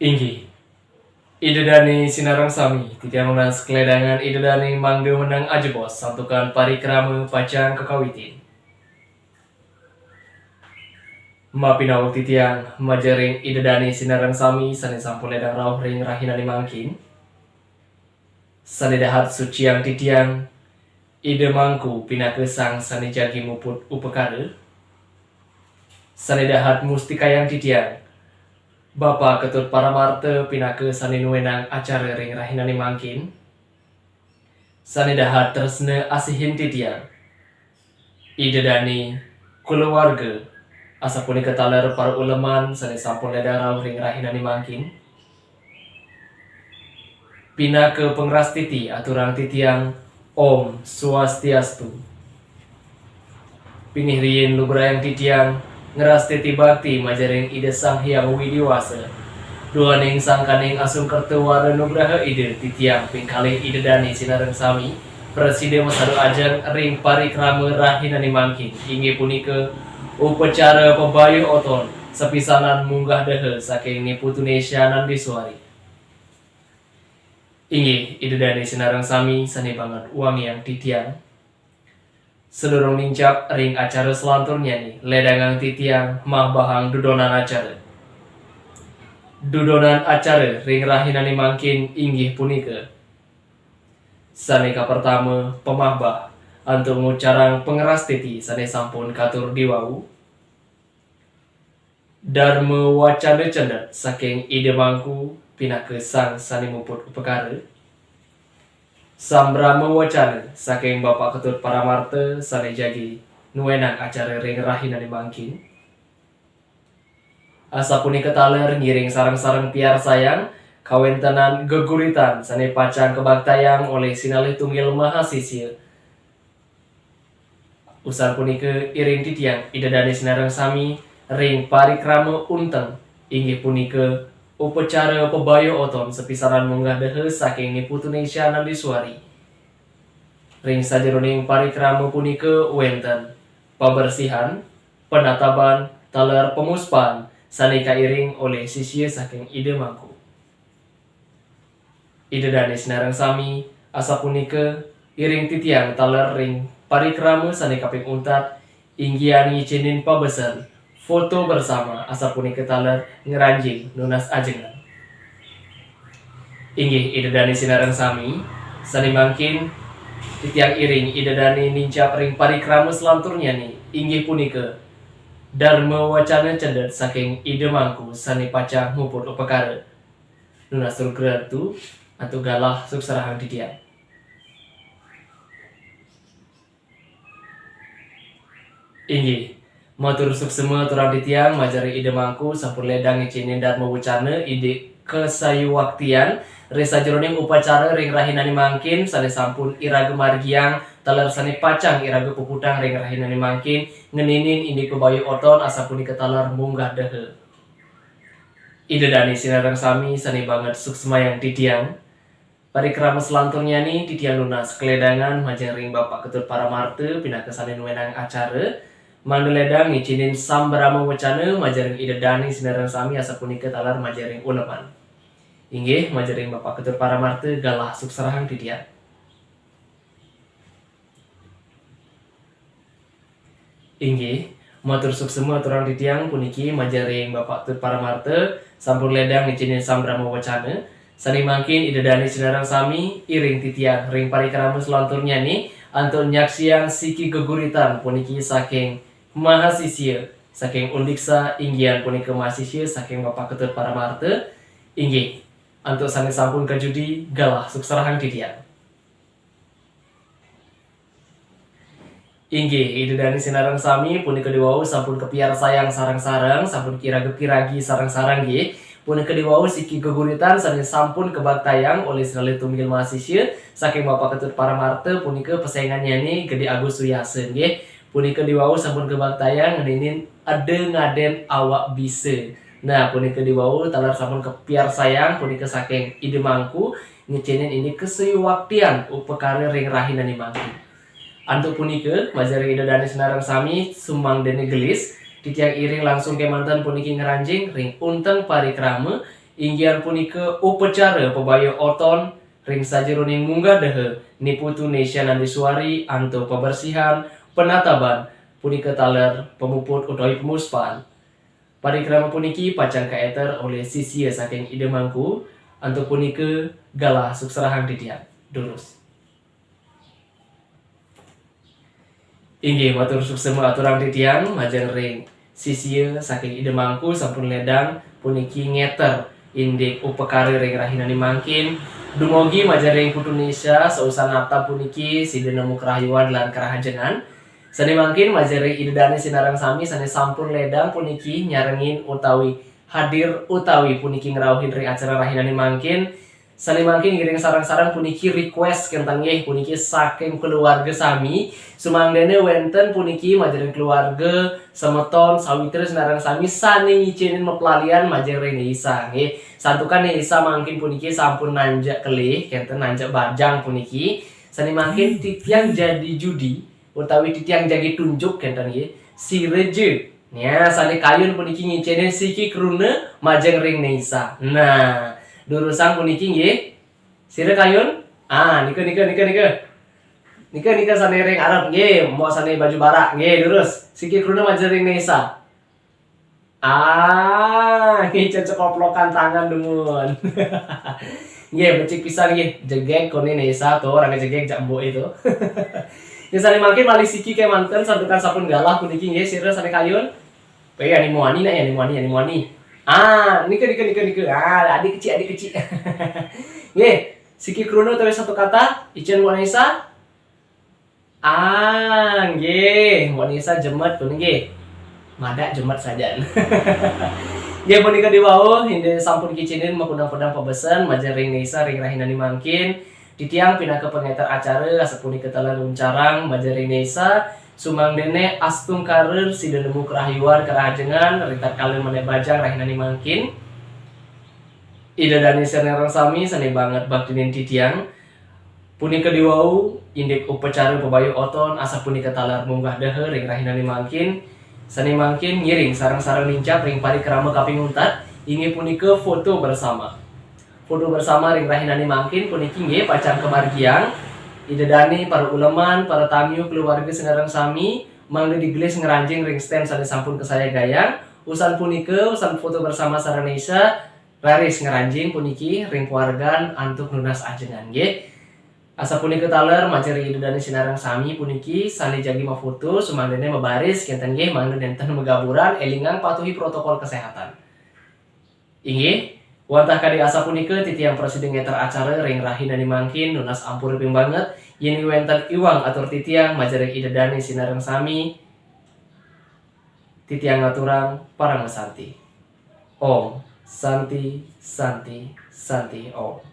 Inggih, idedani sinarang sami, titiang lunas keledangan idedani mangde menang ajebos, santukan parikrama pacang kekawitin. Mapinawag titiang majaring idedani sinarang sami, sani sampun ledang rauh ring rahinani mangkin. Sani dahat suciang titiang, ide mangku pinakesang sani jagi muput upekare. Sani dahat mustikayang titiang, Bapak Ketut Paramarte pinake sani nuwenang acara ring rahinani mangkin. Sani dahat tersne asihin titiang. Idedani keluarga asapuni ketaler para uleman sani sampun ledang rauh ring rahinani mangkin. Pinake pengras titi aturang titiang Om Swastiastu. Pinih rien lubrayang titiang ngeras titi bakti majaring ide sang hyang widiwasa. Duaning sangkaning asung kertewara nugraha ide titiang pingkalih ide dani sinareng sami. Presiden masadu ajeng ring parikrama rahinani mangkin. Inggih punika upacara pembayu oton sepisanan munggah dehe saking Niputunesia Nandiswari. Inggih ide dani sinareng sami sani banget uang yang titiang. Sedurung nincap ring acara selanturnya nih, ledangang titiang mah bahang dudonan acara. Dudonan acara ring rahinani mangkin inggih punika. Sanika pertama pemahbah antuk ngucarang pengeras titi sane sampun katur diwawu. Dharma wacana cendet saking ide mangku pinake sang sani muput upekare. Sambrama wacana saking Bapak Ketut Paramarte sane jagi nuwenang acara ring rahinani mangkin. Asapuni ketaler ngiring sarang-sarang piar sayang kawentenan geguritan sane pacang kebaktayang oleh sinalih tunggil mahasiswa. Usan punika iring titiang idedani sinareng sami ring parikrama unteng inggih punika upacara pebayo oton sepisanan munggah dehe saking Niputunesia Nandiswari. Ring sajeroning parikrama punika wenten pabersihan, penataban, taler pemuspan sanika iring oleh sisya saking ide mangku. Ide dani sinareng sami asa punika iring titiang taler ring parikrama sanika ping untat inggian ngicinin pabesen foto bersama asa punika taler ngeranjing nunas ajengan. Inggih ide dani sinareng sami sani mangkin titiang iring ide dani nincap ring parikrama selanturnya nih inggih punika dharma wacana cendet saking ide mangku sani pacang muput upekare. Nunas surgratu atau galah suksarahang titiang. Inggih matur suksema turang titiang majari ide mangku sampun ledang ngicinin dharma wacana ide kesayuwaktian resa jeroning upacara ring rahinani mangkin sane sampun iraga margiang taler sane pacang iraga puputang ring rahinani mangkin ngeninin indi kebayu oton asapuni ketaler munggah dehe. Ide dani sinareng sami sane banget suksema yang titiang. Parikrama selanturnya nih titiang lunas keledangan majeng ring Bapak Ketut Paramarte pinake sane nuwenang acara. Mandeledang ngicinin sambrama wacana majaring ide dani sinareng sami asapuni ketaler majaring unepan. Inggih majaring Bapak Ketut Paramarte galah suksarahang titiang. Inggih matur suksema turang titiang puniki majaring Bapak Ketut Paramarte sampun ledang ngicinin sambrama wacana sani mangkin ide dani sinareng sami iring titiang ring parikrama selanturnya nih antun nyaksiang siki geguritan puniki saking mahasiswa saking undiksa inggian punika mahasiswa saking Bapak Ketut Paramarte. Inggih antuk sane sampun kajudi galah suksarahang titiang. Inggih ide dani sinareng sami punika diwau sampun kepiar sayang sarang-sarang sampun kiraga piragi sarang-sarang nggih. Punika diwau siki geguritan sane sampun kebaktayang oleh sinalih tunggil mahasiswa saking Bapak Ketut Paramarte punika pesaingannya nih Gede Agus Suyase nggih. Punika diwau sampun kebaktayang ngeninin ade ngaden awak bise. Nah punika diwau taler sampun kepiar sayang punika saking ide mangku ngicinin ini keseyuwaktian upekare ring rahinani mangkin. Antuk punika majari ide dani sinareng sami sumbang dene gelis titiang iring langsung kemanten puniki ngeranjing ring unteng parikrama inggian punika upacara pebaya oton ring sajeroning munggah dehe niputu Nesya Nandiswari anto pembersihan penataban punika taler pemuput utawi pemuspan. Parikrama puniki pacang kaeter oleh sisia saking Ide Mangku anto punika galah sukserahan titiang durus. Inggih matur suksema aturang titiang majeng ring sisia saking Ide Mangku sampun ledang puniki ngeter indik upekari ring rahinani mangkin dumugi majeng ring putu Nesya sausanata puniki sida nemu kerahayuan lan kerahajengan. Sane mangkin majeng ring Ide Dani sinareng sami sane sampun ledang puniki nyarengin utawi hadir utawi puniki ngrauhin ring acara rahinani mangkin. Sane mangkin ngiring sarang-sarang puniki request kenten nggih puniki saking keluarga sami sumangdene wenten puniki majeng keluarga semeton sawitri sinareng sami sane ngicinin mepelalian majeng ring Neisa nggih. Santukan Neisa mangkin puniki sampun nanjak kelih kenten nanjak bajang puniki. Sane mangkin titiang jadi judi utawi titiang jadi tunjuk kenten nggih si reje. Nya sane kayun puniki ngicinin siki krune majeng ring Neisa. Nah, durusang puniki nggih. Sire kayun? Nika sane ring Arab nggih, mau sane baju barak nggih durus. Siki krune majeng ring Neisa. Nggih cocok koplokan tangan dumun. Nggih becik pisan nggih, jegek kone Neisa tuh orang jegek jak mbok itu. Ya sane mangkin balik siki ke manten santukan sapun galah puniki nggih sire sane kayun. Pe ani muani na ani muani. Nika. Adik kecil. Nggih, siki krono utawi satu kata ijen Mbok Neisa. Nggih, Mbok Neisa jemet kun nggih. Madak jemet saja. Nggih punika diwao hinde sampun kicinin mekudang-kudang pebesen majeng ring Neisa ring rahinani mangkin. Titiang pinaka pengeter acara asapuni ketelan uncarang majeng ring Neisa sumangdene astung karer sida nemu kerahayuan kerahajengan ritat kalian meneh bajang rahinani mangkin. Ida Dani sinareng sami sane banget baktinin titiang punika diwau indik upacara pebaya oton asa punika talar munggah dehe ring rahinani mangkin. Sane mangkin ngiring sareng-sareng nincap ring parikrama kaping untat inggih punika foto bersama. Foto bersama ring rahinani mangkin puniki nggih pacang kemargiang Ida Dani para uleman, para tamu keluarga sinareng sami mangga digelis ngeranjing ring stand sane sampun kesaya gayang. Usan punika usan foto bersama sareng Neisa raris ngeranjing puniki ring keluargan antuk nunas ajengan nggih. Asa punika taler majeng ring Ida Dani sinareng sami puniki sane jagi mafoto sumangdene mabaris kenten nggih mangga nenten megaburan elingan patuhi protokol kesehatan. Inggih wantah kadi asa punika titiang presiden ngeter acara ring rahinani mangkin nunas ampur ping banget yen wenten iwang atur titiang majeng Ida Dani sinareng sami titiang ngaturang parang santi. Om Santi Om.